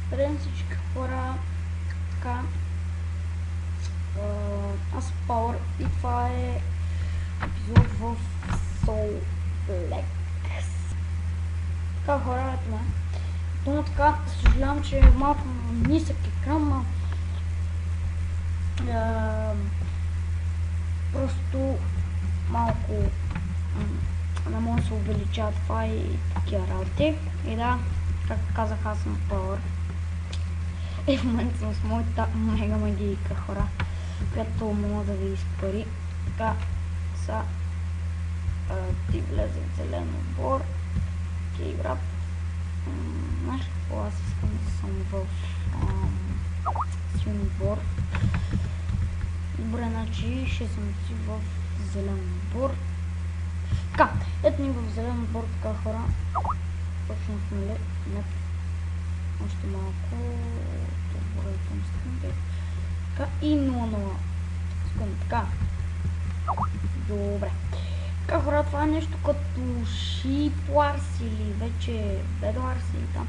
Здравейте всички хора, така, аз съм Power и това е епизод в Soulplex. Така хора, ето ме. Но така, съжалявам, че е малко нисък екран, но просто малко не може да се увеличава това и такива работи. И да, както казах, аз съм Power. И в момента съм с моята мега магийка хора, която мога да ви изпари. Така, са ти влезе в зелен отбор. Окей, брат. Знаеш какво, аз искам да съм в силен отбор. Добре, значи ще съм си в зелен отбор. Така, ето ни в зелен отбор, така хора. Почнахме ли? Не. Още малко. Добре, към секунди. Така и 0-0. Секунди, така. Добре. Така хора, това е нещо като Shiplars или вече Bedwars или там.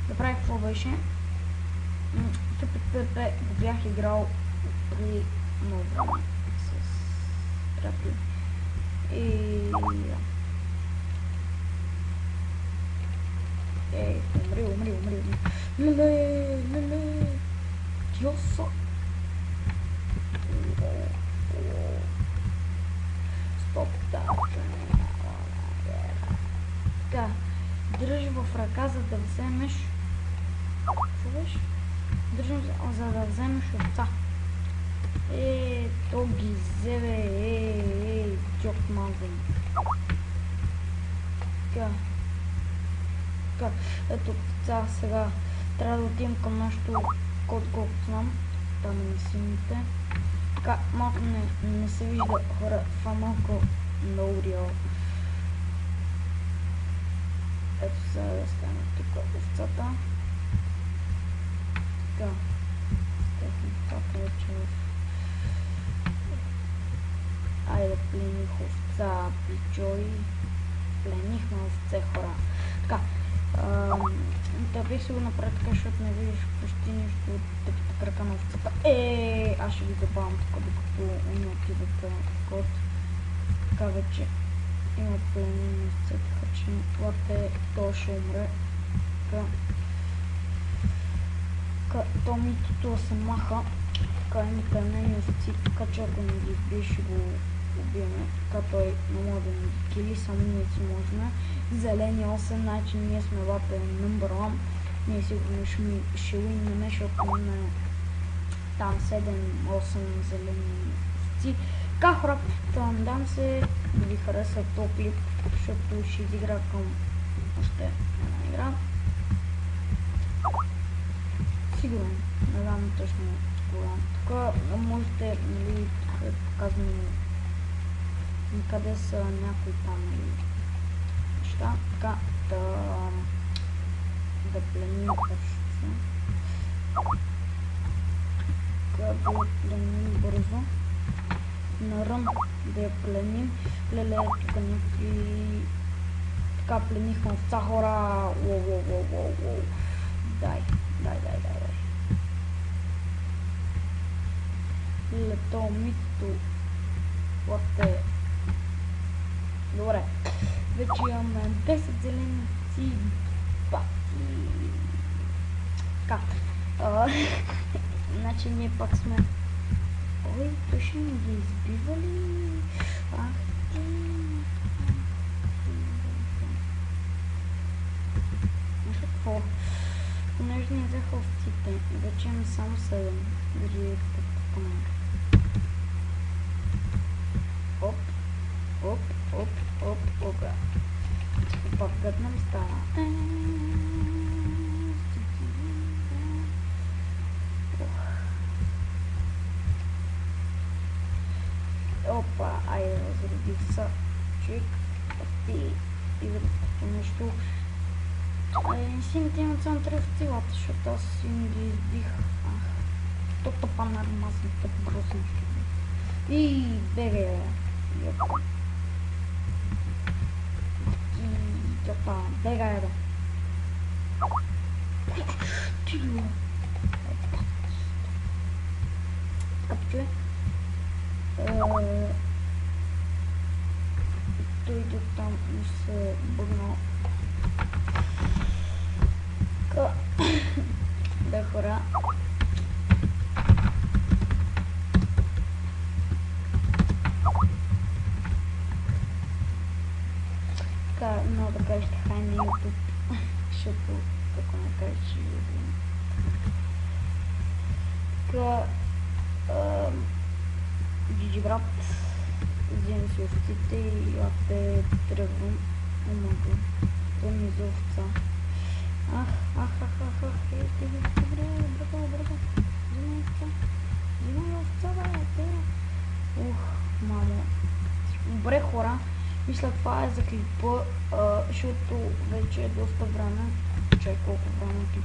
Да правя какво беше. ФПП го бях играл при много време с приятели. И да. Умри. Леле. Тьоса. Стоп, така, дръж в ръка, за да вземеш. Какво беше? Държам за да вземеш овца. То ги вземе, джок мазен. Така, ето сега трябва да отидем към нашото код, колкото знам. Там е на сините. Така, малко не се вижда хора, това малко много реал. Ето сега да стане тук овцата. Така, стехме овцата вече в... Айде, плених овца, пичой. Пленихме овце хора. Така, да бих си го направя така, защото не видиш почти нищо от тъпите крака на овцата. Аз ще ви забавам тук, докато не отидат код. Така вече има пленени овце, така че това ще умре. Така, то митото се маха. Така има пленени овци, така че ако не ги избиеш ще го убиеме. Така той не може да ни ги кили, само ние си можем. Зелени 8, значи ние сме лапе number 1. Ние сигурно ще уиннеме, защото имаме там 7-8 зелени овци. Така хора, надам се да ви хареса този клип, защото ще изигра към още една игра. Сигурно, не знам точно кога. Тук можете, нали, да показвам къде са някои там неща. Така, да пленим овце. Така да я пленим бързо. На ръм да я пленим. Леле, тук някакви... Така пленихме овца хора. Воу. Дай. Лето мито. Вот е. Добре. Вече имаме 10 зелени овци. Бати. Така. Значи ние пак сме... Ой, той ще ни ги избива ли? Ах ти... Знаеш какво? Понеже не взеха овците, вече имаме само 7. Дори тук мен. Оп. Пак гъдна ми става. Опа, айде разредих са. Чик. И за като нещо. Не си не имат само 3 овцилата, защото аз си не ги избих. То тъпа нормазен, тъп бросен. И беге. Бегай да. Скъпче. Дойде там и се бъгнал. Да, хора. Така, много да кажете хай на YouTube, защото ако не кажеш, ще видим. Така, GG брат, вземи си овците и аз те тръгвам. Омага, то ми за овца. Добре, взимай овца, бе, мамо. Добре, хора, мисля това е за клипа, защото вече е доста време. Чай колко време е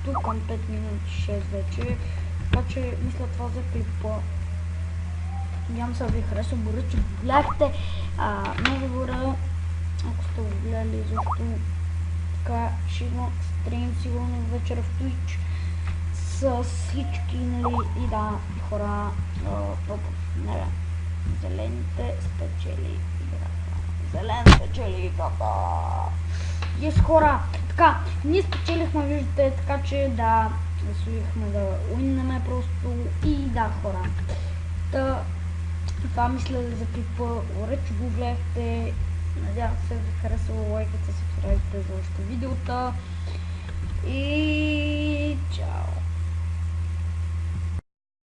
тук към 5 минути 6 вече. Така че мисля това за клипа. Надявам се да ви хареса, благодаря, че го гледахте. Много благодаря, ако сте го гледали, защото така ще има стрим сигурно вечер в Twitch с всички, нали, и да, хора, зелените спечели играта. Зелен спечели играта. Yes, хора. Така, ние спечелихме, виждате, така че да, решихме да уиннеме просто и да, хора. Това мисля за клипа, че го гледахте. Надявам се да ви харесало, лайкайте, субскрайбите за още видеота и чао!